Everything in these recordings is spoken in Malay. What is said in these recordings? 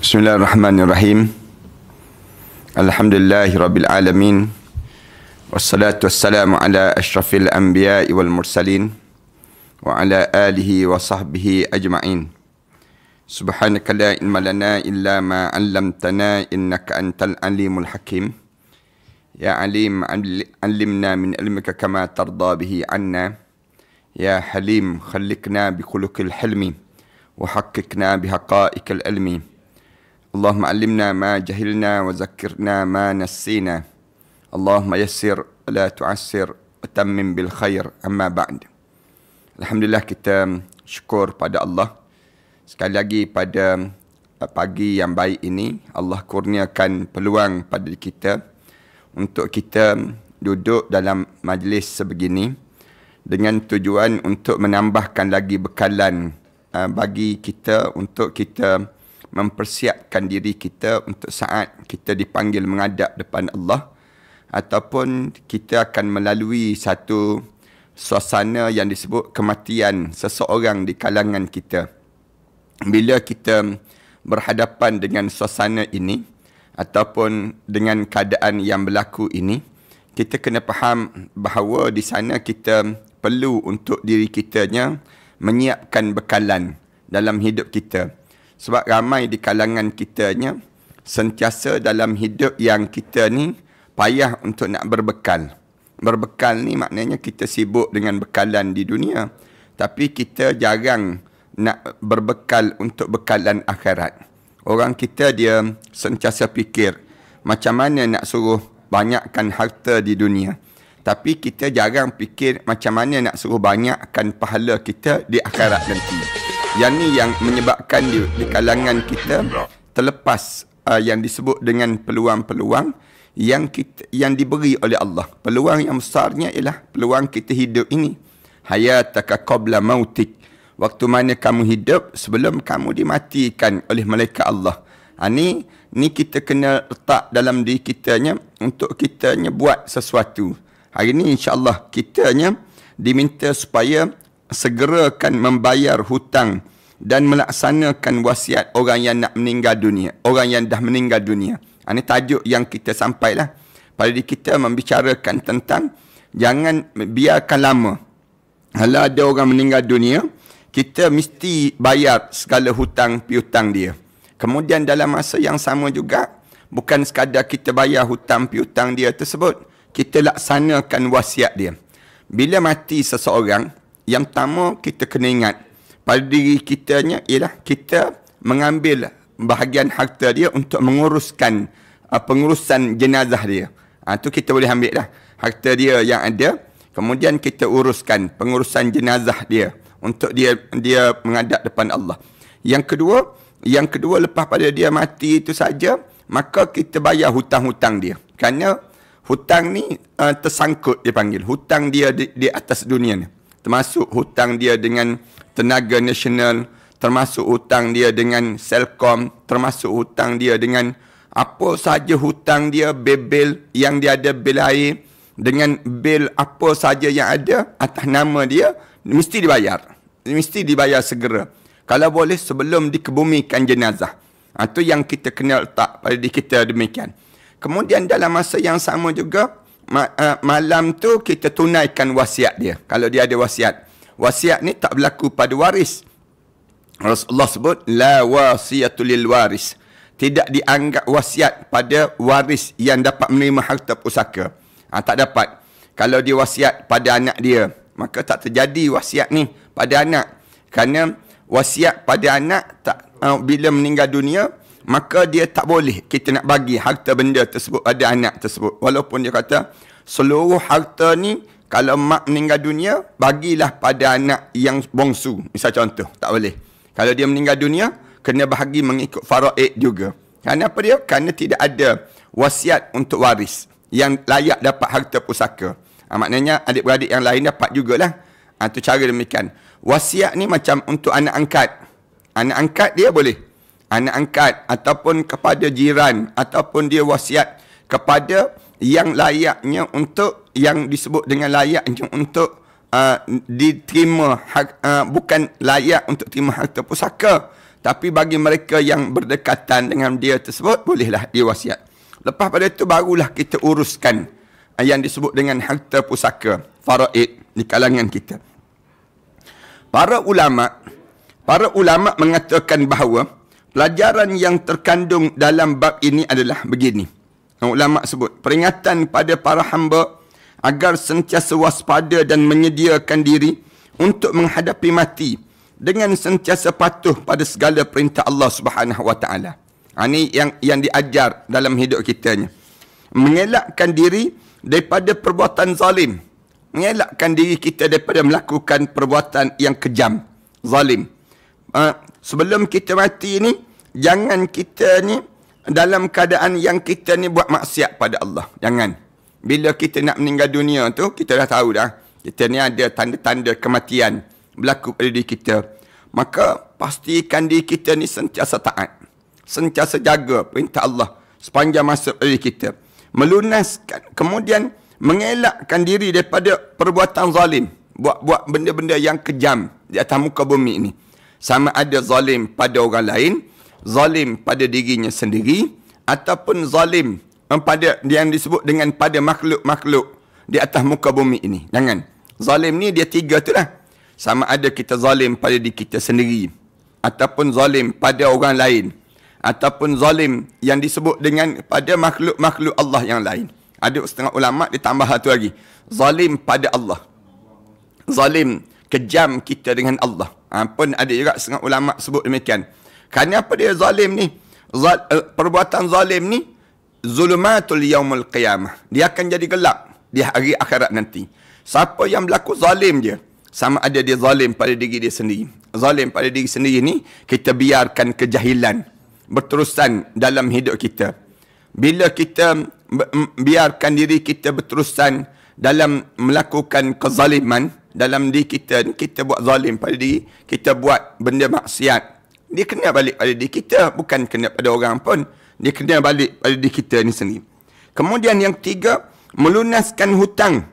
Bismillahirrahmanirrahim. Alhamdulillahirabbil alamin. Wassalatu wassalamu ala asyrafil anbiya'i wal mursalin wa ala alihi wa sahbihi ajma'in. Subhanaka la ilma lana illa ma 'allamtana innaka antal alimul hakim. Ya alim 'allimna min ilmika kama tarda bihi 'anna. Ya halim khalliqna bi khuluqil hilmi wa haqqqiqna bi haqa'iqil ilmi. Allahumma 'allimna ma jahilna wa zakkirna ma nassina. Allahumma yassir wa la tu'assir wa tammim bil khair. Amma ba'd. Alhamdulillah, kita syukur pada Allah. Sekali lagi pada pagi yang baik ini, Allah kurniakan peluang pada kita untuk kita duduk dalam majlis sebegini dengan tujuan untuk menambahkan lagi bekalan bagi kita untuk kita mempersiapkan diri kita untuk saat kita dipanggil menghadap depan Allah, ataupun kita akan melalui satu suasana yang disebut kematian seseorang di kalangan kita. Bila kita berhadapan dengan suasana ini ataupun dengan keadaan yang berlaku ini, kita kena faham bahawa di sana kita perlu untuk diri kitanya menyiapkan bekalan dalam hidup kita. Sebab ramai di kalangan kitanya sentiasa dalam hidup yang kita ni payah untuk nak berbekal. Berbekal ni maknanya kita sibuk dengan bekalan di dunia, tapi kita jarang nak berbekal untuk bekalan akhirat. Orang kita dia sentiasa fikir macam mana nak suruh banyakkan harta di dunia, tapi kita jarang fikir macam mana nak suruh banyakkan pahala kita di akhirat nanti. Yang ni yang menyebabkan di kalangan kita terlepas yang disebut dengan peluang-peluang yang diberi oleh Allah. Peluang yang besarnya ialah peluang kita hidup ini. Hayataka qabla mautik. Waktu mana kamu hidup sebelum kamu dimatikan oleh malaikat Allah. Ni kita kena letak dalam diri kitanya untuk kitanya buat sesuatu. Hari ni insya-Allah kitanya diminta supaya segerakan membayar hutang dan melaksanakan wasiat orang yang nak meninggal dunia, orang yang dah meninggal dunia. Ini tajuk yang kita sampailah. Pada diri kita membicarakan tentang jangan biarkan lama. Kalau ada orang meninggal dunia, kita mesti bayar segala hutang piutang dia. Kemudian dalam masa yang sama juga, bukan sekadar kita bayar hutang piutang dia tersebut, kita laksanakan wasiat dia. Bila mati seseorang, yang pertama kita kena ingat pada diri kitanya ialah kita mengambil bahagian harta dia untuk menguruskan pengurusan jenazah dia. Itu kita boleh ambil dah harta dia yang ada, kemudian kita uruskan pengurusan jenazah dia untuk dia menghadap depan Allah. Yang kedua lepas pada dia mati itu saja, maka kita bayar hutang-hutang dia. Kerana hutang ni tersangkut, dia panggil hutang dia di atas dunia ni. Termasuk hutang dia dengan tenaga nasional, termasuk hutang dia dengan Selcom, termasuk hutang dia dengan apa sahaja hutang dia, bil yang dia ada, bil air, dengan bil apa sahaja yang ada atas nama dia, mesti dibayar. Mesti dibayar segera. Kalau boleh sebelum dikebumikan jenazah. Itu yang kita kena letak pada diri kita demikian. Kemudian dalam masa yang sama juga, malam tu kita tunaikan wasiat dia. Kalau dia ada wasiat. Wasiat ni tak berlaku pada waris. Rasulullah sebut, la wasiyatu lil waris. Tidak dianggap wasiat pada waris yang dapat menerima harta pusaka. Tak dapat. Kalau dia wasiat pada anak dia, maka tak terjadi wasiat ni pada anak. Kerana wasiat pada anak bila meninggal dunia, maka dia tak boleh kita nak bagi harta benda tersebut pada anak tersebut. Walaupun dia kata seluruh harta ni kalau mak meninggal dunia, bagilah pada anak yang bongsu. Misal contoh, tak boleh. Kalau dia meninggal dunia, kena bahagi mengikut faraid juga. Kerana apa dia? Kerana tidak ada wasiat untuk waris yang layak dapat harta pusaka. Maknanya adik-beradik yang lain dapat jugalah. Itu cara demikian. Wasiat ni macam untuk anak angkat. Anak angkat dia boleh. Anak angkat ataupun kepada jiran, ataupun dia wasiat kepada yang layaknya untuk, yang disebut dengan layaknya untuk diterima bukan layak untuk terima harta pusaka, Tapi bagi mereka yang berdekatan dengan dia tersebut, bolehlah dia wasiat. Lepas pada itu barulah kita uruskan yang disebut dengan harta pusaka, faraid di kalangan kita. Para ulama mengatakan bahawa pelajaran yang terkandung dalam bab ini adalah begini. Ulama sebut, peringatan pada para hamba agar sentiasa waspada dan menyediakan diri untuk menghadapi mati dengan sentiasa patuh pada segala perintah Allah Subhanahu wa taala. Ini yang diajar dalam hidup kita ni. Mengelakkan diri daripada perbuatan zalim. Mengelakkan diri kita daripada melakukan perbuatan yang kejam, zalim. Sebelum kita mati ni, jangan kita ni dalam keadaan yang kita ni buat maksiat pada Allah. Jangan. Bila kita nak meninggal dunia tu, kita dah tahu dah. Kita ni ada tanda-tanda kematian berlaku pada diri kita. Maka pastikan diri kita ni sentiasa taat. Sentiasa jaga perintah Allah sepanjang masa pada diri kita. Melunaskan, kemudian mengelakkan diri daripada perbuatan zalim. Buat benda-benda yang kejam di atas muka bumi ini. Sama ada zalim pada orang lain, zalim pada dirinya sendiri, ataupun zalim pada yang disebut dengan pada makhluk-makhluk di atas muka bumi ini. Jangan. Zalim ni dia tiga tu lah. Sama ada kita zalim pada diri kita sendiri, ataupun zalim pada orang lain, ataupun zalim yang disebut dengan pada makhluk-makhluk Allah yang lain. Ada setengah ulama' ditambah satu lagi. Zalim pada Allah. Zalim kejam kita dengan Allah. Pun ada juga setengah ulama' sebut demikian. Kerana apa dia zalim ni? Perbuatan zalim ni zulumatul yaumul qiyamah. Dia akan jadi gelap di hari akhirat nanti. Siapa yang berlaku zalim dia, sama ada dia zalim pada diri dia sendiri. Zalim pada diri sendiri ni, kita biarkan kejahilan berterusan dalam hidup kita. Bila kita biarkan diri kita berterusan dalam melakukan kezaliman dalam diri kita, kita buat zalim pada diri, kita buat benda maksiat, dia kena balik pada diri kita, bukan kena pada orang pun. Dia kena balik pada diri kita ni sendiri. Kemudian yang ketiga, melunaskan hutang.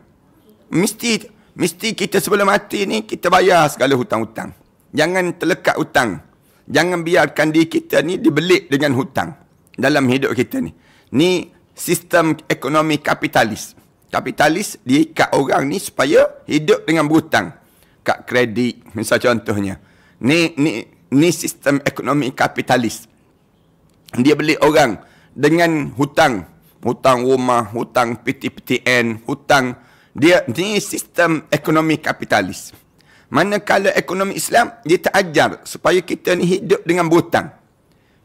Mesti kita sebelum mati ni, kita bayar segala hutang-hutang. Jangan terlekat hutang. Jangan biarkan diri kita ni dibelit dengan hutang dalam hidup kita ni. Ni sistem ekonomi kapitalis. Kapitalis, dia ikat orang ni supaya hidup dengan berhutang. Kad kredit, misal contohnya. Ni sistem ekonomi kapitalis. Dia beli orang dengan hutang. Hutang rumah, hutang PTPTN, hutang. Ni sistem ekonomi kapitalis. Manakala ekonomi Islam, dia tak ajar supaya kita ni hidup dengan berhutang.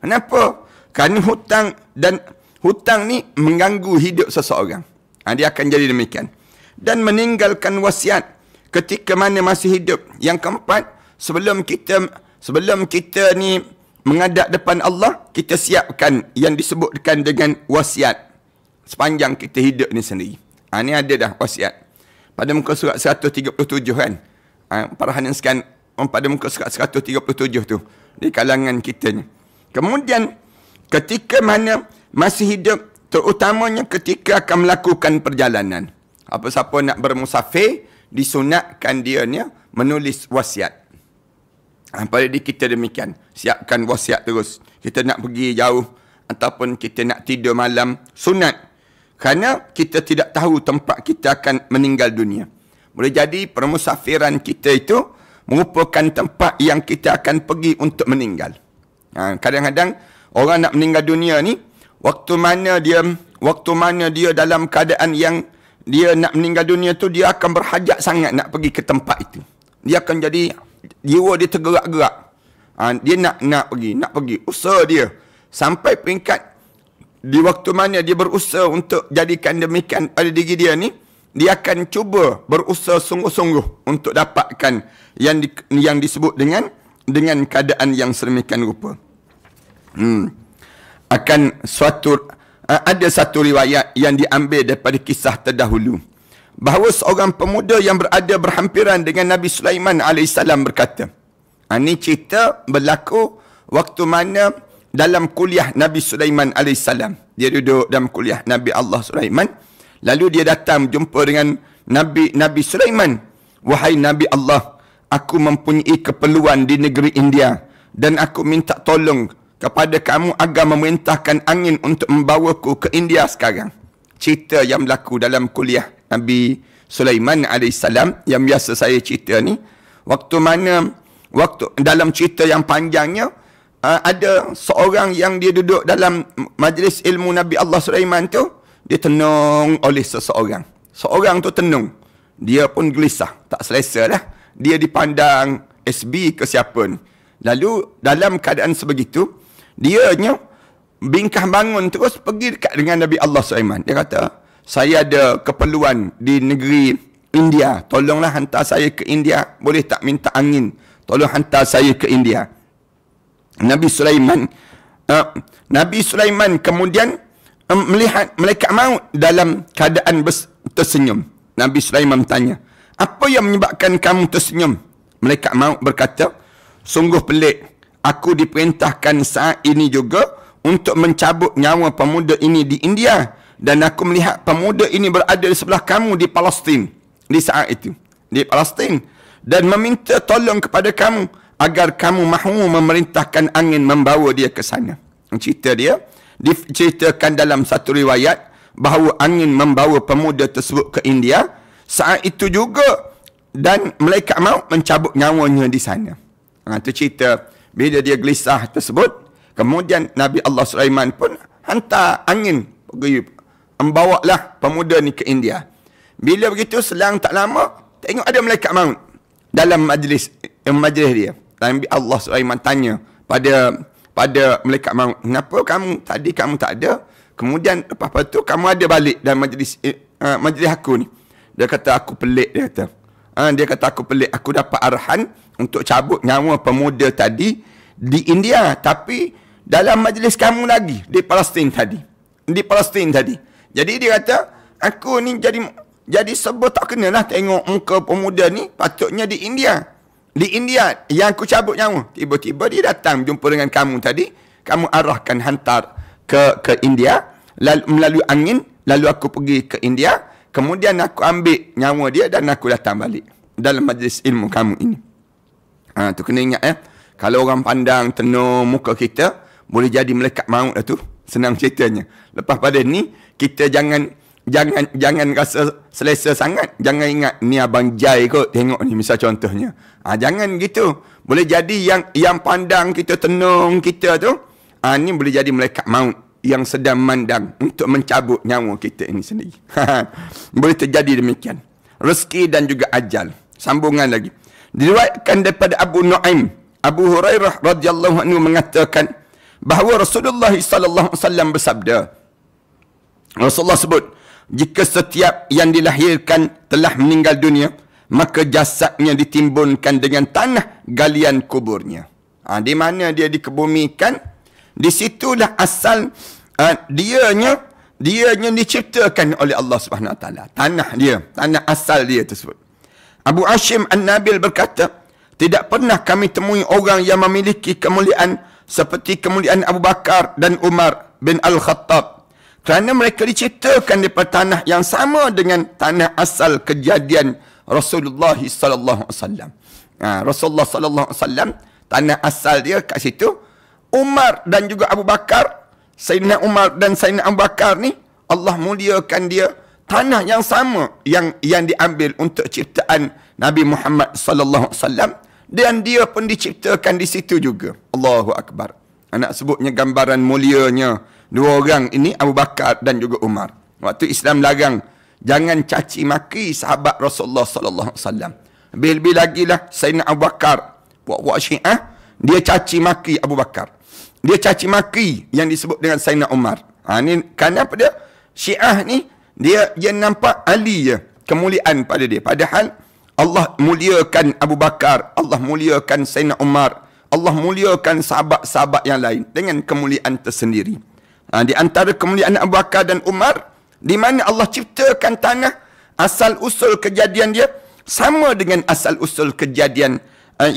Kenapa? Kerana hutang ni mengganggu hidup seseorang. Dia akan jadi demikian. Dan meninggalkan wasiat ketika mana masih hidup. Yang keempat, sebelum kita ni menghadap depan Allah, kita siapkan yang disebutkan dengan wasiat sepanjang kita hidup ni sendiri. Ni ada dah wasiat. Pada muka surat 137 kan. Para hadirin sekalian, pada muka surat 137 tu di kalangan kita ni. Kemudian ketika mana masih hidup, terutamanya ketika akan melakukan perjalanan. Apa-siapa nak bermusafir, disunatkan dia ni menulis wasiat. Pada diri kita demikian. Siapkan wasiat terus. Kita nak pergi jauh ataupun kita nak tidur malam, sunat. Kerana kita tidak tahu tempat kita akan meninggal dunia. Boleh jadi permusafiran kita itu merupakan tempat yang kita akan pergi untuk meninggal. Kadang-kadang orang nak meninggal dunia ni, waktu mana dia dalam keadaan yang dia nak meninggal dunia tu, dia akan berhajat sangat nak pergi ke tempat itu. Dia akan jadi, jiwa dia tergerak-gerak. Dia nak pergi. Usaha dia. Sampai peringkat, di waktu mana dia berusaha untuk jadikan demikian pada diri dia ni, dia akan cuba berusaha sungguh-sungguh untuk dapatkan yang disebut dengan keadaan yang sedemikian rupa. Ada satu riwayat yang diambil daripada kisah terdahulu, bahawa seorang pemuda yang berada berhampiran dengan Nabi Sulaiman AS berkata, ini cerita berlaku waktu mana dalam kuliah Nabi Sulaiman AS. Dia duduk dalam kuliah Nabi Allah Sulaiman. Lalu dia datang jumpa dengan Nabi Sulaiman. Wahai Nabi Allah, aku mempunyai keperluan di negeri India. dan aku minta tolong kepada kamu agar memerintahkan angin untuk membawaku ke India sekarang. Cerita yang berlaku dalam kuliah Nabi Sulaiman AS yang biasa saya cerita ni. Waktu dalam cerita yang panjangnya, ada seorang yang dia duduk dalam majlis ilmu Nabi Allah Sulaiman tu, dia tenung oleh seseorang. Seorang tu tenung. Dia pun gelisah, tak selesa lah. Dia dipandang SB ke siapa ni. Lalu dalam keadaan sebegitu, dianya bingkah bangun terus pergi dekat dengan Nabi Allah Sulaiman. Dia kata, saya ada keperluan di negeri India. Tolonglah hantar saya ke India. Boleh tak minta angin? Tolong hantar saya ke India. Nabi Sulaiman kemudian melihat malaikat maut dalam keadaan tersenyum. Nabi Sulaiman tanya, apa yang menyebabkan kamu tersenyum? Malaikat maut berkata, sungguh pelik. Aku diperintahkan saat ini juga untuk mencabut nyawa pemuda ini di India. Dan aku melihat pemuda ini berada di sebelah kamu di Palestin. Di saat itu. Di Palestin. Dan meminta tolong kepada kamu agar kamu mahu memerintahkan angin membawa dia ke sana. Cerita dia diceritakan dalam satu riwayat bahawa angin membawa pemuda tersebut ke India. Saat itu juga dan malaikat maut mencabut nyawanya di sana. Itu cerita bila dia gelisah tersebut. Kemudian Nabi Allah Sulaiman pun hantar angin pergi membawalah pemuda ni ke India. Bila begitu selang tak lama tengok ada malaikat maut dalam majlis dia. Nabi Allah Sulaiman tanya pada malaikat maut, kenapa tadi kamu tak ada, kemudian lepas tu kamu ada balik dalam majlis aku ni. Dia kata aku pelik, dia kata aku pelik, aku dapat arahan untuk cabut nyawa pemuda tadi di India, tapi dalam majlis kamu lagi di Palestin tadi. Jadi dia kata aku ni jadi sebab tak kenalah tengok muka pemuda ni, patutnya di India. Di India yang aku cabut nyawa. Tiba-tiba dia datang jumpa dengan kamu tadi. Kamu arahkan hantar ke India. Lalu melalui angin. Lalu aku pergi ke India. Kemudian aku ambil nyawa dia dan aku datang balik. Dalam majlis ilmu kamu ini. Tu kena ingat Kalau orang pandang tenung muka kita, boleh jadi malaikat maut lah tu. Senang ceritanya. Lepas pada ni, kita jangan rasa selesa sangat. Jangan ingat ni Abang Jai kot tengok ni misal contohnya. Jangan gitu. Boleh jadi yang pandang kita, tenung kita tu, ni boleh jadi malaikat maut yang sedang mandang untuk mencabut nyawa kita ini sendiri. Boleh terjadi demikian. Rezeki dan juga ajal. Sambungan lagi. Diriwayatkan daripada Abu Nu'aim, Abu Hurairah radhiyallahu anhu mengatakan bahawa Rasulullah sallallahu alaihi wasallam bersabda. Rasulullah sebut, jika setiap yang dilahirkan telah meninggal dunia, maka jasadnya ditimbunkan dengan tanah galian kuburnya. Di mana dia dikebumikan, di situlah asal dianya diciptakan oleh Allah Subhanahu Wa Taala. Tanah asal dia tersebut. Abu Hashim An-Nabil berkata, tidak pernah kami temui orang yang memiliki kemuliaan seperti kemuliaan Abu Bakar dan Umar bin Al-Khattab. Kerana mereka diciptakan di tanah yang sama dengan tanah asal kejadian Rasulullah sallallahu alaihi wasallam. Rasulullah sallallahu alaihi wasallam, tanah asal dia kat situ. Umar dan juga Abu Bakar, Sayyidina Umar dan Sayyidina Abu Bakar ni, Allah muliakan dia, tanah yang sama yang diambil untuk ciptaan Nabi Muhammad sallallahu alaihi wasallam, dan dia pun diciptakan di situ juga. Allahu Akbar. Anak sebutnya gambaran mulianya dua orang ini, Abu Bakar dan juga Umar. Waktu Islam larang jangan caci maki sahabat Rasulullah sallallahu alaihi wasallam. Lebih-lebih lagi lah Sayyidina Abu Bakar, puak-puak Syiah, dia caci maki Abu Bakar. Dia caci maki yang disebut dengan Sayyidina Umar. Ni kenapa dia? Syiah ni dia nampak Ali je kemuliaan pada dia. Padahal Allah muliakan Abu Bakar, Allah muliakan Sayyidina Umar, Allah muliakan sahabat-sahabat yang lain dengan kemuliaan tersendiri. Di antara kemuliaan Abu Bakar dan Umar, di mana Allah ciptakan tanah, asal usul kejadian dia sama dengan asal usul kejadian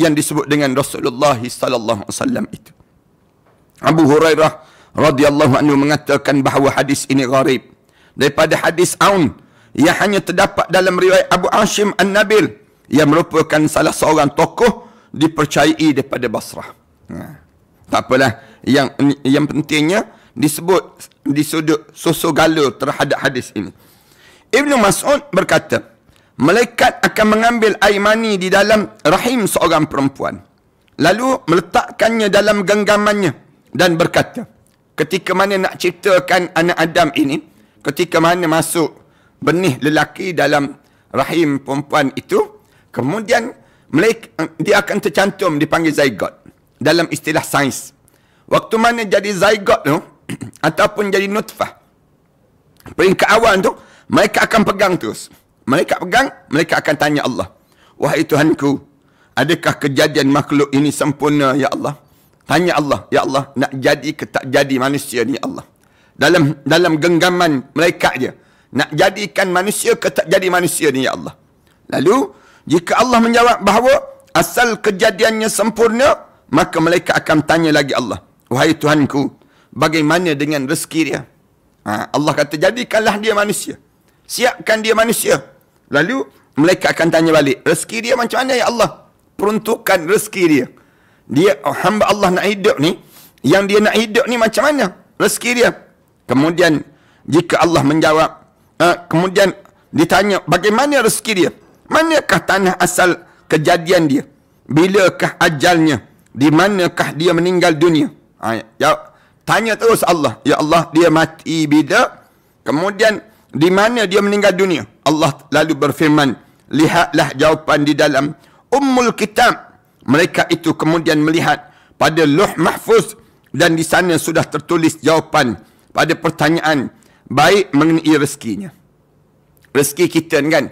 yang disebut dengan Rasulullah sallallahu alaihi wasallam itu. Abu Hurairah radhiyallahu anhu mengatakan bahawa hadis ini gharib daripada hadis Aun yang hanya terdapat dalam riwayat Abu Hashim An-Nabil yang merupakan salah seorang tokoh dipercayai daripada Basrah. Tak apalah. Yang pentingnya disebut di sudut sosogala terhadap hadis ini. Ibnu Mas'ud berkata, malaikat akan mengambil air mani di dalam rahim seorang perempuan, lalu meletakkannya dalam genggamannya dan berkata, ketika mana nak ciptakan anak Adam ini, ketika mana masuk benih lelaki dalam rahim perempuan itu, kemudian dia akan tercantum dipanggil zygote dalam istilah sains. Waktu mana jadi zygote tu ataupun jadi nutfah, peringkat awal tu mereka akan pegang terus. Mereka pegang, mereka akan tanya Allah, wahai Tuhanku, adakah kejadian makhluk ini sempurna ya Allah? Tanya Allah, ya Allah, nak jadi ke tak jadi manusia ni ya Allah? Dalam genggaman mereka dia, nak jadikan manusia ke tak jadi manusia ni ya Allah? Lalu jika Allah menjawab bahawa asal kejadiannya sempurna, maka mereka akan tanya lagi Allah, wahai Tuhanku, bagaimana dengan rezeki dia? Allah kata, jadikanlah dia manusia, siapkan dia manusia. Lalu mereka akan tanya balik, rezeki dia macam mana ya Allah? Peruntukan rezeki dia. Dia hamba Allah nak hidup ni, yang dia nak hidup ni macam mana rezeki dia? Kemudian jika Allah menjawab, kemudian ditanya bagaimana rezeki dia? Manakah tanah asal kejadian dia? Bilakah ajalnya? Di manakah dia meninggal dunia? Tanya terus Allah, ya Allah, dia mati bila? Kemudian di mana dia meninggal dunia? Allah lalu berfirman, lihatlah jawapan di dalam Ummul Kitab. Mereka itu kemudian melihat pada Lauh Mahfuz, dan di sana sudah tertulis jawapan pada pertanyaan baik mengenai rezekinya. Rezeki kita kan,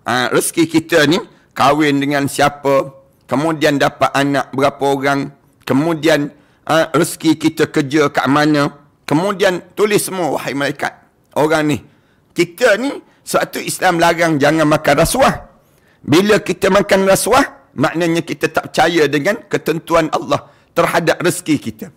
rezeki kita ni kahwin dengan siapa, kemudian dapat anak berapa orang, kemudian rezeki kita kerja kat mana, kemudian tulis semua, wahai malaikat, orang ni, kita ni, sebab tu Islam larang jangan makan rasuah. Bila kita makan rasuah, maknanya kita tak percaya dengan ketentuan Allah terhadap rezeki kita.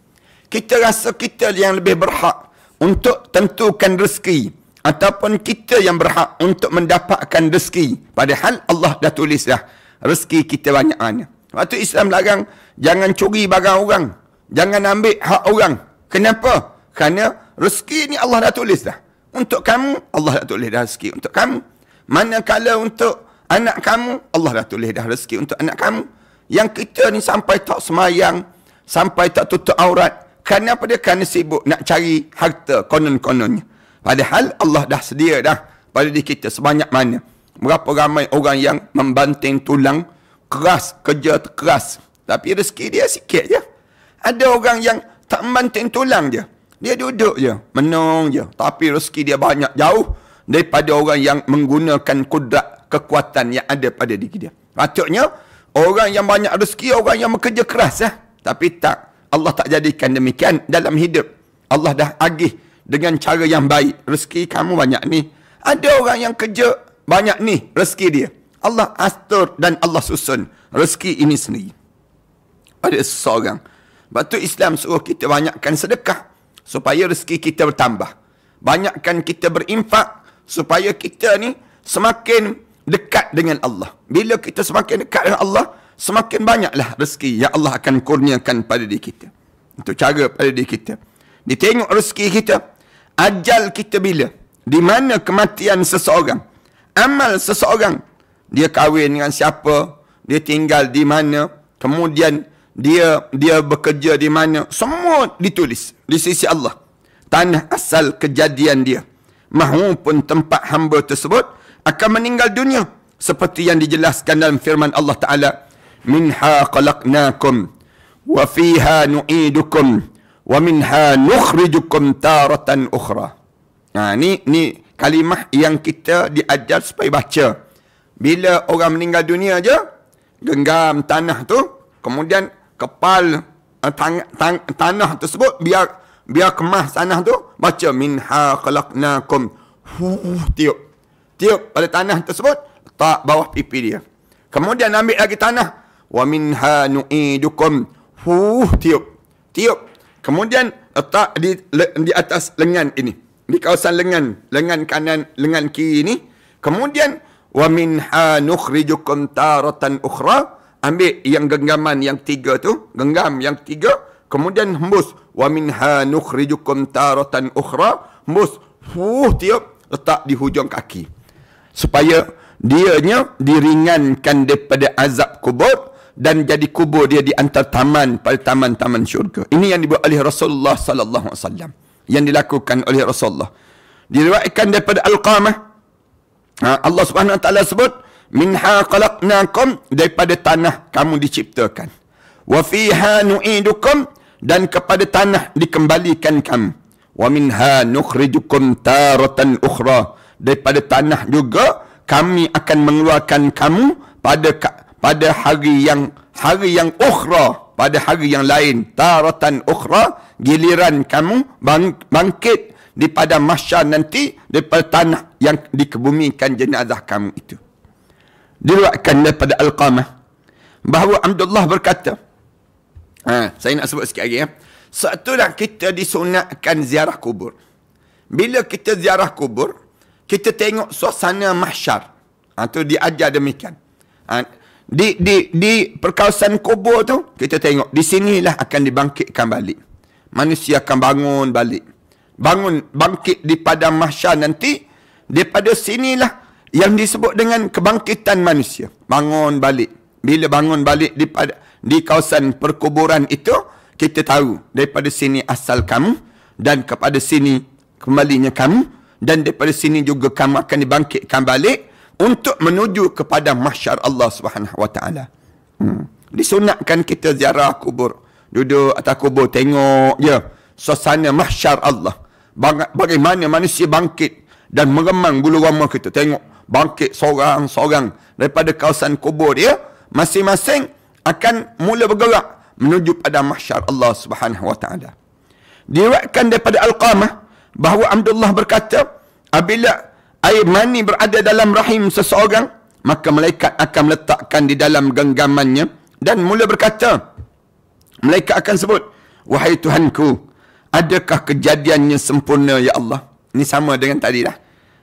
Kita rasa kita yang lebih berhak untuk tentukan rezeki, ataupun kita yang berhak untuk mendapatkan rezeki, padahal Allah dah tulis dah rezeki kita banyak mana. Waktu Islam larang jangan curi barang orang, jangan ambil hak orang. Kenapa? Kerana rezeki ni Allah dah tulis dah untuk kamu. Allah dah tulis dah rezeki untuk kamu. Manakala untuk anak kamu, Allah dah tulis dah rezeki untuk anak kamu. Yang kita ni sampai tak semayang, sampai tak tutup aurat, kerana apa dia? Kerana sibuk nak cari harta konon-kononnya. Padahal Allah dah sedia dah pada diri kita sebanyak mana. Berapa ramai orang yang membanting tulang, keras, kerja keras, tapi rezeki dia sikit je. Ada orang yang tak membanting tulang je, dia duduk je, menung je, tapi rezeki dia banyak, jauh daripada orang yang menggunakan kudrat, kekuatan yang ada pada diri dia. Patutnya orang yang banyak rezeki, orang yang bekerja keras tapi tak, Allah tak jadikan demikian dalam hidup. Allah dah agih dengan cara yang baik. Rezeki kamu banyak ni. Ada orang yang kerja banyak ni rezeki dia, Allah atur dan Allah susun rezeki ini sendiri. Ada seseorang, sebab tu Islam suruh kita banyakkan sedekah supaya rezeki kita bertambah. Banyakkan kita berinfak supaya kita ni semakin dekat dengan Allah. Bila kita semakin dekat dengan Allah, semakin banyaklah rezeki yang Allah akan kurniakan pada diri kita. Itu cara pada diri kita. Ditengok rezeki kita, ajal kita bila, di mana kematian seseorang, amal seseorang, dia kahwin dengan siapa, dia tinggal di mana, kemudian dia bekerja di mana, semua ditulis di sisi Allah. Tanah asal kejadian dia, mahupun tempat hamba tersebut akan meninggal dunia, seperti yang dijelaskan dalam firman Allah Ta'ala, minha khalaqnakum wa fiha nu'idukum wa minha nukhrijukum taratan ukhra. Ni kalimah yang kita diajar supaya baca. Bila orang meninggal dunia je, genggam tanah tu, kemudian kepal tanah tersebut, biar kemas tanah tu, baca minha khalaqnakum, tiup pada tanah tersebut, tak bawah pipi dia. Kemudian ambil lagi tanah, wa minha nu'idukum, tiup. Kemudian letak di atas lengan ini, di kawasan lengan kanan, lengan kiri ini. Kemudian wa minha nukhrijukum taratan ukhra, ambil yang genggaman yang tiga tu, genggam yang tiga, kemudian hembus. Wa minha nukhrijukum taratan ukhra, hembus, tiup, letak di hujung kaki. Supaya dianya diringankan daripada azab kubur dan jadi kubur dia di antara taman pada taman-taman syurga. Ini yang dibuat oleh Rasulullah sallallahu alaihi wasallam. Yang dilakukan oleh Rasulullah. Diriwayatkan daripada Al-Qamah. Allah Subhanahu wa taala sebut, minha khalaqnakum, daripada tanah kamu diciptakan. Wa fiha nu'idukum, dan kepada tanah dikembalikan kamu. Wa minha nukhrijukum taratan ukhra, daripada tanah juga kami akan mengeluarkan kamu pada hari yang ukhra, pada hari yang lain. Taratan ukhra, giliran kamu bangkit di pada mahsyar nanti daripada tanah yang dikebumikan jenazah kamu itu. Diriwayatkan daripada Al-Qamah bahawa Abdullah berkata, saya nak sebut sikit lagi ya. Setelah kita disunatkan ziarah kubur. Bila kita ziarah kubur, kita tengok suasana mahsyar. Tu diajar demikian. Di perkawasan kubur tu, kita tengok di sinilah akan dibangkitkan balik. Manusia akan bangun balik. Bangkit di padang mahsyar nanti, daripada sinilah yang disebut dengan kebangkitan manusia. Bangun balik. Bila bangun balik di kawasan perkuburan itu, kita tahu daripada sini asal kamu, dan kepada sini kembalinya kamu, dan daripada sini juga kamu akan dibangkitkan balik untuk menuju kepada mahsyar Allah Subhanahu wa taala. Disunatkan kita ziarah kubur. Duduk atas kubur, tengok je suasana mahsyar Allah. Bagaimana manusia bangkit dan meremang bulu roma kita. Tengok bangkit seorang-seorang daripada kawasan kubur dia, masing-masing akan mula bergerak menuju pada mahsyar Allah Subhanahu wa taala. Diriwayatkan daripada Al-Qamah bahawa Abdullah berkata, apabila air mani berada dalam rahim seseorang, maka malaikat akan meletakkan di dalam genggamannya dan mula berkata, malaikat akan sebut, wahai Tuhanku, adakah kejadiannya sempurna ya Allah? Ini sama dengan tadi dah.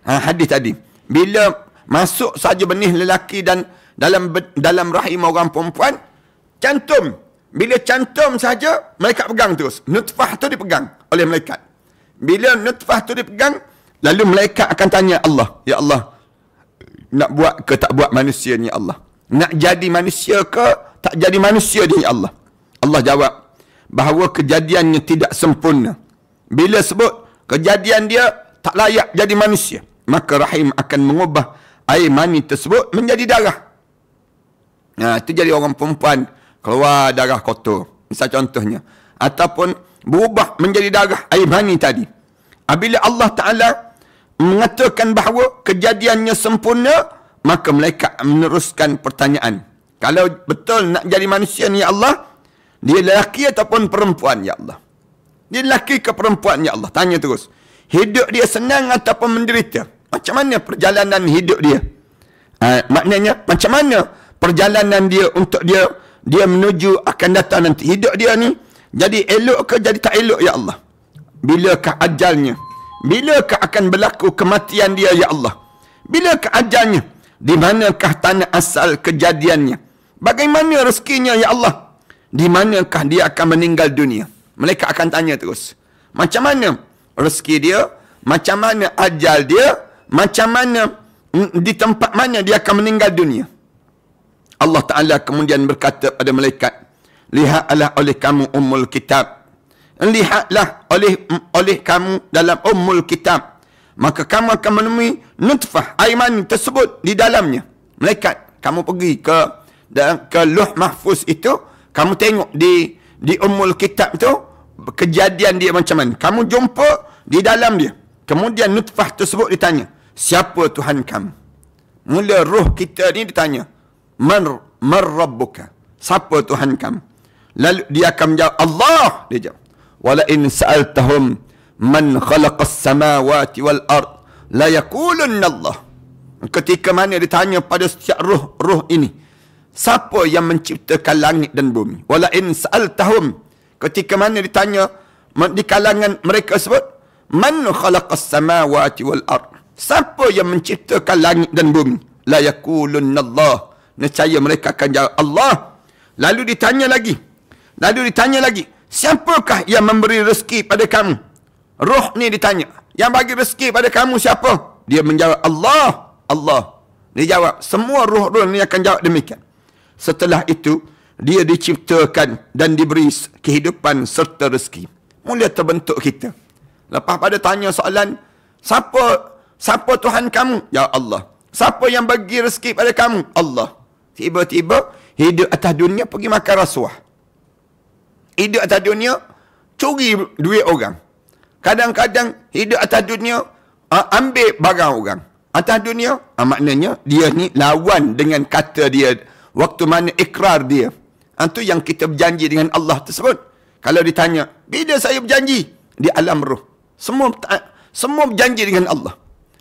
Hadis tadi. Bila masuk saja benih lelaki dan dalam rahim orang perempuan, cantum. Bila cantum saja, malaikat pegang terus. Nutfah tu dipegang oleh malaikat. Bila nutfah tu dipegang, lalu malaikat akan tanya Allah, ya Allah, nak buat ke tak buat manusia ni Allah? Nak jadi manusia ke tak jadi manusia ni Allah? Allah jawab bahawa kejadiannya tidak sempurna. Bila sebut kejadian dia tak layak jadi manusia, maka rahim akan mengubah air mani tersebut menjadi darah. Itu jadi orang perempuan keluar darah kotor, misal contohnya, ataupun berubah menjadi darah air mani tadi. Apabila Allah Ta'ala mengatakan bahawa kejadiannya sempurna, maka malaikat meneruskan pertanyaan. Kalau betul nak jadi manusia ni ya Allah, dia lelaki ataupun perempuan ya Allah? Dia lelaki ke perempuan ya Allah? Tanya terus. Hidup dia senang ataupun menderita? Macam mana perjalanan hidup dia? Maknanya macam mana perjalanan dia untuk dia menuju akan datang nanti? Hidup dia ni jadi elok ke jadi tak elok ya Allah? Bilakah ajalnya? Bilakah akan berlaku kematian dia ya Allah? Bilakah ajalnya? Di manakah tanah asal kejadiannya? Bagaimana rezekinya ya Allah? Di manakah dia akan meninggal dunia? Mereka akan tanya terus. Macam mana rezeki dia? Macam mana ajal dia? Macam mana, di tempat mana dia akan meninggal dunia? Allah Ta'ala kemudian berkata pada malaikat, lihatlah oleh kamu ummul kitab. Lihatlah oleh kamu dalam ummul kitab. Maka kamu akan menemui nutfah, air mani tersebut di dalamnya. Malaikat, kamu pergi ke Lauh Mahfuz itu, kamu tengok di ummul kitab tu, kejadian dia macam mana. Kamu jumpa di dalam dia. Kemudian nutfah tersebut ditanya, siapa Tuhan kamu? Mula roh kita ni ditanya, Man rabbuka? Siapa Tuhan kamu? Lalu dia akan menjawab, Allah. Dia jawab, wala in sa'altahum man khalaqas samawati wal ard la yaqulunna Allah. Ketika mana ditanya pada setiap roh ini, siapa yang menciptakan langit dan bumi? Wala in sa'altahum, ketika mana ditanya di kalangan mereka sebut, man khalaqas samawati wal ard, siapa yang menciptakan langit dan bumi? La yaqulunna Allah, nescaya mereka akan jawab Allah. Lalu ditanya lagi. Siapakah yang memberi rezeki pada kamu? Roh ni ditanya. Yang bagi rezeki pada kamu siapa? Dia menjawab, Allah. Dia jawab. Semua roh-roh ni akan jawab demikian. Setelah itu, dia diciptakan dan diberi kehidupan serta rezeki. Mula terbentuk kita. Lepas pada tanya soalan, siapa Tuhan kamu? Ya Allah. Siapa yang bagi rezeki pada kamu? Allah. Tiba-tiba, hidup atas dunia pergi makan rasuah. Hidup atas dunia, curi duit orang. Kadang-kadang hidup atas dunia, ambil barang orang. Atas dunia, maknanya dia ni lawan dengan kata dia. Waktu mana ikrar dia. Itu yang kita berjanji dengan Allah tersebut. Kalau ditanya, bila saya berjanji? Di alam roh. Semua berjanji dengan Allah.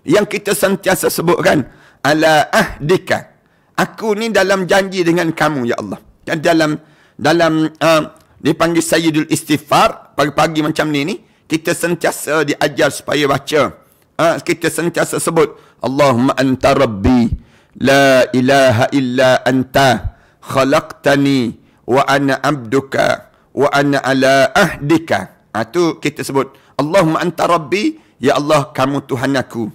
Yang kita sentiasa sebutkan, ala ahdika. Aku ni dalam janji dengan kamu, ya Allah. Dan dalam dipanggil Sayyidul Istighfar, pagi-pagi macam ni, kita sentiasa diajar supaya baca. Kita sentiasa sebut, Allahumma anta rabbi, la ilaha illa anta, khalaqtani, wa ana abduka, wa ana ala ahdika. Itu kita sebut, Allahumma anta rabbi, ya Allah, kamu Tuhan aku.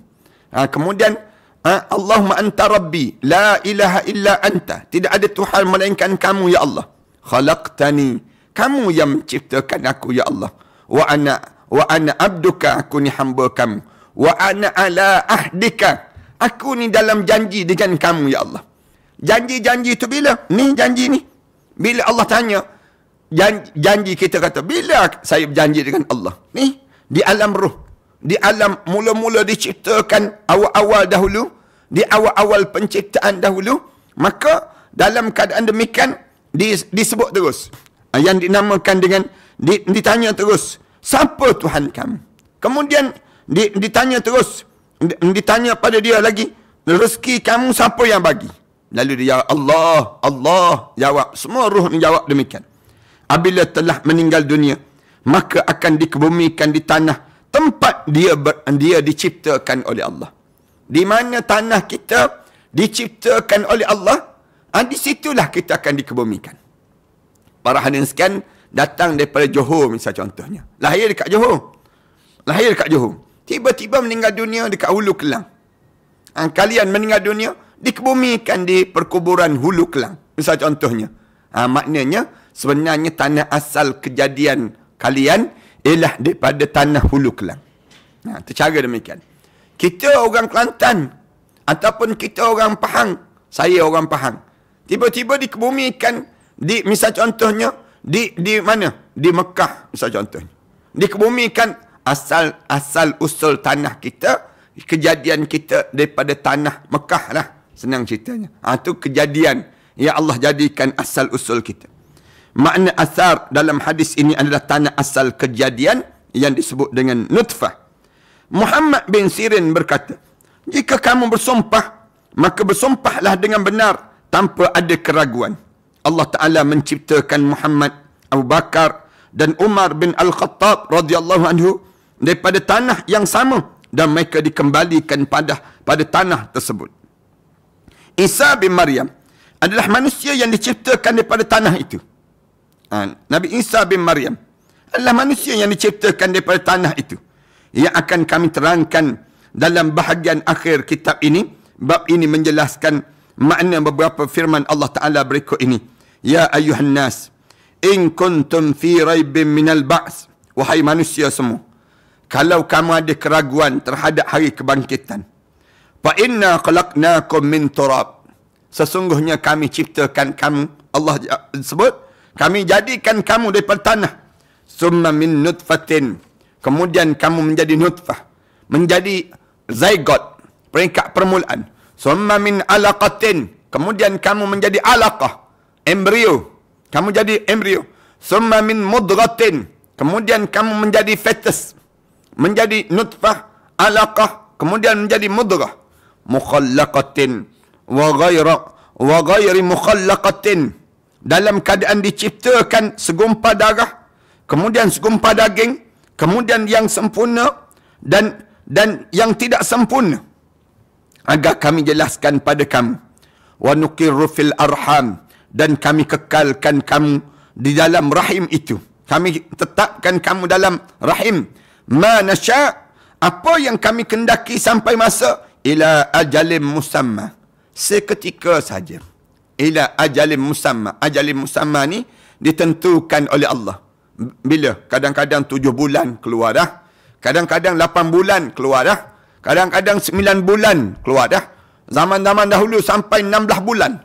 Kemudian, Allahumma anta rabbi, la ilaha illa anta, tidak ada Tuhan melainkan kamu, ya Allah. Khalaqtani, kamu yang menciptakan aku, ya Allah. Wa ana abduka, aku ni hamba kamu. Wa ana ala ahdika, aku ni dalam janji dengan kamu, ya Allah. Janji-janji itu bila? Ni janji ni. Bila Allah tanya, janji kita kata, bila saya berjanji dengan Allah? Ni, di alam roh. Di alam mula-mula diciptakan awal-awal dahulu. Di awal-awal penciptaan dahulu. Maka, dalam keadaan demikian, disebut terus. Yang dinamakan dengan, ditanya terus, siapa Tuhan kamu? Kemudian, ditanya terus, ditanya pada dia lagi, rezeki kamu siapa yang bagi? Lalu dia jawab, Allah jawab. Semua roh ni jawab demikian. Apabila telah meninggal dunia, maka akan dikebumikan di tanah tempat dia diciptakan oleh Allah. Di mana tanah kita diciptakan oleh Allah, di situlah kita akan dikebumikan. Para hadirin sekalian datang daripada Johor misalnya contohnya. Lahir dekat Johor. Tiba-tiba meninggal dunia dekat Hulu Kelang. Kalian meninggal dunia dikebumikan di perkuburan Hulu Kelang. Misalnya contohnya. Maknanya sebenarnya tanah asal kejadian kalian ialah daripada tanah Hulu Kelang. Itu cara demikian. Kita orang Kelantan ataupun kita orang Pahang, saya orang Pahang, tiba-tiba dikebumikan di misal contohnya di mana? Di Mekah misal contohnya. Dikebumikan asal usul tanah kita, kejadian kita daripada tanah Mekah lah. Senang ceritanya. Itu kejadian yang Allah jadikan asal usul kita. Makna asar dalam hadis ini adalah tanah asal kejadian yang disebut dengan nutfah. Muhammad bin Sirin berkata, jika kamu bersumpah, maka bersumpahlah dengan benar tanpa ada keraguan. Allah Ta'ala menciptakan Muhammad, Abu Bakar dan Umar bin Al-Khattab radhiyallahu anhu daripada tanah yang sama dan mereka dikembalikan pada tanah tersebut. Isa bin Maryam adalah manusia yang diciptakan daripada tanah itu. Nabi Isa bin Maryam adalah manusia yang diciptakan daripada tanah itu. Yang akan kami terangkan dalam bahagian akhir kitab ini. Bab ini menjelaskan makna beberapa firman Allah Ta'ala berikut ini. Ya ayuhan nas, in kuntum fi raibin minal ba's. Wahai manusia semua, kalau kamu ada keraguan terhadap hari kebangkitan, fa inna khalaqnakum min turab. Sesungguhnya kami ciptakan kamu, Allah sebut, kami jadikan kamu daripada tanah. Summa min nutfatin. Kemudian kamu menjadi nutfah, menjadi zygot, peringkat permulaan. Summa min alaqatin. Kemudian kamu menjadi alaqah, embrio. Kamu jadi embrio. Summa min mudghatin. Kemudian kamu menjadi fetus. Menjadi nutfah, alaqah, kemudian menjadi mudghah. Mukhallaqatin wa ghairi mukhallaqatin. Dalam keadaan diciptakan segumpal darah, kemudian segumpal daging, kemudian yang sempurna dan yang tidak sempurna. Agar kami jelaskan pada kamu. Wa nuqirru fil arham. dan kami kekalkan kamu di dalam rahim itu. Kami tetapkan kamu dalam rahim. Ma nasya', apa yang kami kendaki sampai masa ila ajalim musamma, seketika saja. Ila ajalim musamma. Ajalim musamma ni ditentukan oleh Allah. Bila? Kadang-kadang 7 bulan keluar dah. Kadang-kadang 8 bulan keluar dah. Kadang-kadang 9 bulan keluar dah. Zaman-zaman dahulu sampai 16 bulan.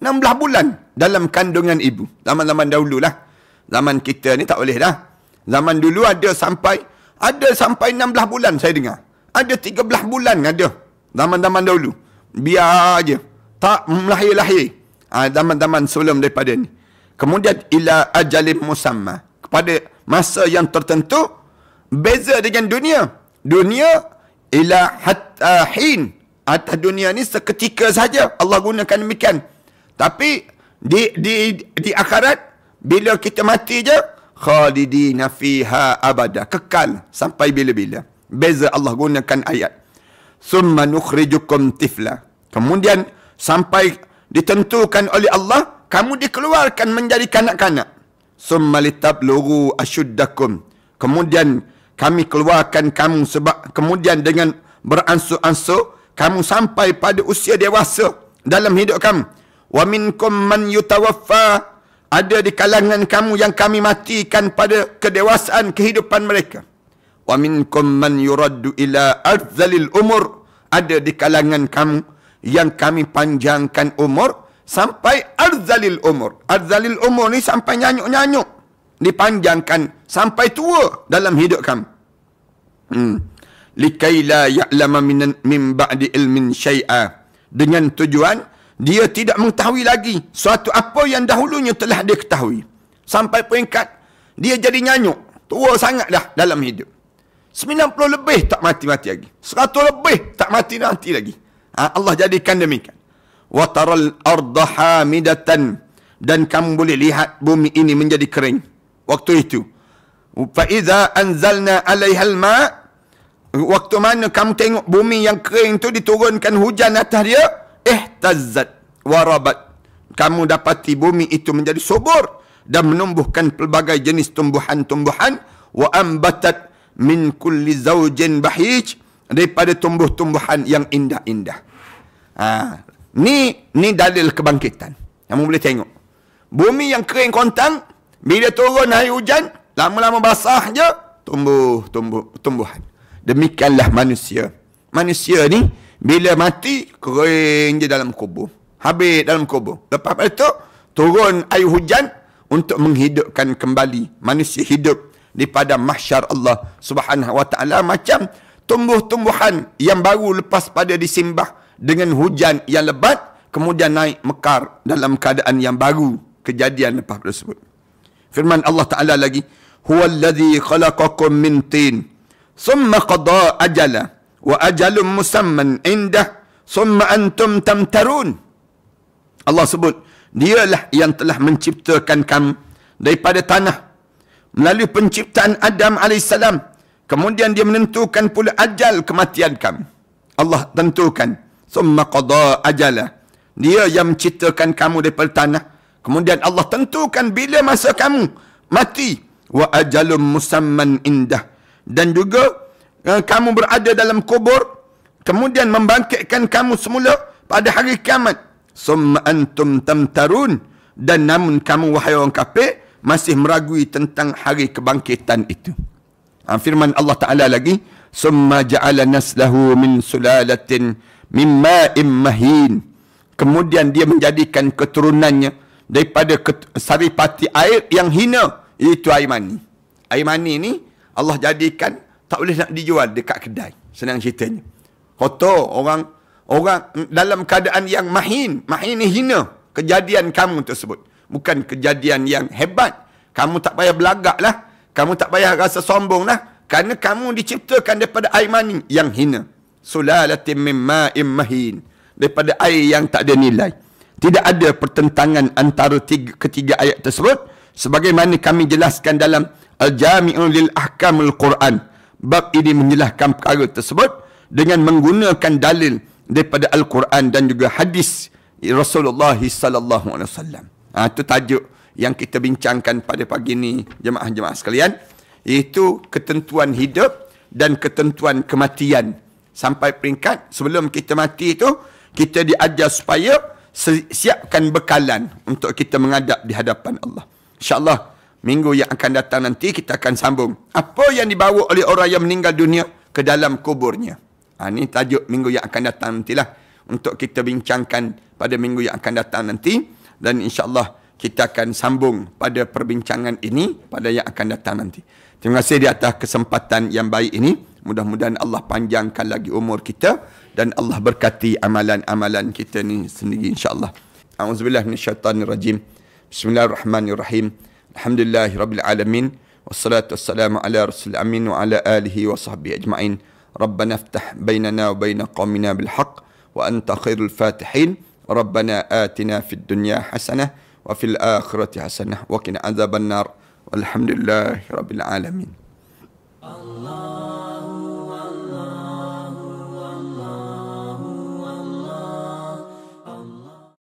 16 bulan dalam kandungan ibu. Zaman-zaman dahulu lah. Zaman kita ni tak boleh dah. Zaman dulu ada sampai 16 bulan saya dengar. Ada 13 bulan ada. Zaman-zaman dahulu. Biar aja. Tak melahir-lahir. Zaman-zaman sebelum daripada ni. Kemudian ila ajalim musamma. Kepada masa yang tertentu. Beza dengan dunia. Dunia ila hatta hin. Atas dunia ni seketika saja Allah gunakan demikian. Tapi di akhirat bila kita mati je khalidina fiha abada, kekal sampai bila-bila. Beza Allah gunakan ayat. Summa nukhrijukum tifla. Kemudian sampai ditentukan oleh Allah kamu dikeluarkan menjadi kanak-kanak. Summa litablughu asyuddakum. Kemudian kami keluarkan kamu sebab kemudian dengan beransur-ansur kamu sampai pada usia dewasa dalam hidup kamu. Wa minkum man yutawaffa. Ada di kalangan kamu yang kami matikan pada kedewasaan kehidupan mereka. Wa minkum man yuraddu ila arzalil umur. Ada di kalangan kamu yang kami panjangkan umur sampai arzalil umur. Arzalil umur ni sampai nyanyuk-nyanyuk. Dipanjangkan sampai tua dalam hidup kamu. Likai la ya'lama min ba'di ilmin syai'a. Dengan tujuan dia tidak mengetahui lagi suatu apa yang dahulunya telah dia ketahui. Sampai peringkat dia jadi nyanyuk. Tua sangat dah dalam hidup. 90 lebih tak mati-mati lagi. 100 lebih tak mati-mati lagi. Allah jadikan demikian. Wa taral arda hamidatan. Dan kamu boleh lihat bumi ini menjadi kering. Waktu itu. Fa idza anzalna 'alaihal ma'. Waktu mana kamu tengok bumi yang kering tu diturunkan hujan atas dia, ihtazzat warabat. Kamu dapati bumi itu menjadi subur dan menumbuhkan pelbagai jenis tumbuhan-tumbuhan. Wa ambatat min kulli zawjin bahij. Daripada tumbuh-tumbuhan yang indah-indah. Ni dalil kebangkitan. Kamu boleh tengok. Bumi yang kering kontang, bila turun air hujan, lama-lama basah je, tumbuhan. Demikianlah manusia. Manusia ni bila mati kering je dalam kubur. Habis dalam kubur. Lepas itu turun air hujan untuk menghidupkan kembali manusia hidup di pada mahsyar Allah Subhanahu wa taala, macam tumbuh-tumbuhan yang baru lepas pada disimbah dengan hujan yang lebat kemudian naik mekar dalam keadaan yang baru kejadian lepas tersebut. Firman Allah Taala lagi, huwallazi khalaqakum min tin summa qada ajala wa ajalum musamman indah summa antum tamtarun. Allah sebut, dialah yang telah menciptakan kamu daripada tanah melalui penciptaan Adam AS. Kemudian dia menentukan pula ajal kematian kamu. Allah tentukan. Summa qada ajala. Dia yang menciptakan kamu daripada tanah. Kemudian Allah tentukan bila masa kamu mati. Wa ajalum musamman indah. Dan juga kamu berada dalam kubur. Kemudian membangkitkan kamu semula pada hari kiamat. Summa antum tamtarun. Dan namun kamu wahai orang kafir masih meragui tentang hari kebangkitan itu. Firman Allah Ta'ala lagi, summa ja'ala naslahu min sulalatin min ma'im mahin. Kemudian dia menjadikan keturunannya daripada saripati air yang hina, iaitu air mani. Air mani ni Allah jadikan tak boleh nak dijual dekat kedai. Senang ceritanya. Kotor, orang dalam keadaan yang mahin. Mahin ni hina. Kejadian kamu tersebut. Bukan kejadian yang hebat. Kamu tak payah belagak lah. Kamu tak payah rasa sombong lah. Kerana kamu diciptakan daripada air mani yang hina. Sulalatin min ma'im mahin. Daripada air yang tak ada nilai. Tidak ada pertentangan antara ketiga ayat tersebut. Sebagaimana kami jelaskan dalam Al-Jami'u lil Ahkamul Quran. Bab ini menjelaskan perkara tersebut dengan menggunakan dalil daripada Al-Quran dan juga hadis Rasulullah sallallahu alaihi wasallam. Itu tajuk yang kita bincangkan pada pagi ini, jemaah-jemaah sekalian, iaitu ketentuan hidup dan ketentuan kematian. Sampai peringkat sebelum kita mati itu, kita diajar supaya siapkan bekalan untuk kita menghadap di hadapan Allah. InsyaAllah, minggu yang akan datang nanti kita akan sambung. Apa yang dibawa oleh orang yang meninggal dunia ke dalam kuburnya. Ini tajuk minggu yang akan datang nantilah. Untuk kita bincangkan pada minggu yang akan datang nanti. Dan insyaAllah kita akan sambung pada perbincangan ini pada yang akan datang nanti. Terima kasih di atas kesempatan yang baik ini. Mudah-mudahan Allah panjangkan lagi umur kita dan Allah berkati amalan-amalan kita ni sendiri insya-Allah. A'udzubillahi minasyaitanirrajim. Bismillahirrahmanirrahim. Alhamdulillahirabbil alamin. Wassalatu wassalamu ala rasulil amin wa ala alihi wa sahbihi ajma'in. Rabbana iftah bainana wa bain qaumina bil haqq wa anta khairul fatihin. Rabbana atina fid dunya hasanah wa fil akhirati hasanah wa qina adzabannar. Walhamdulillahirabbil alamin. Allah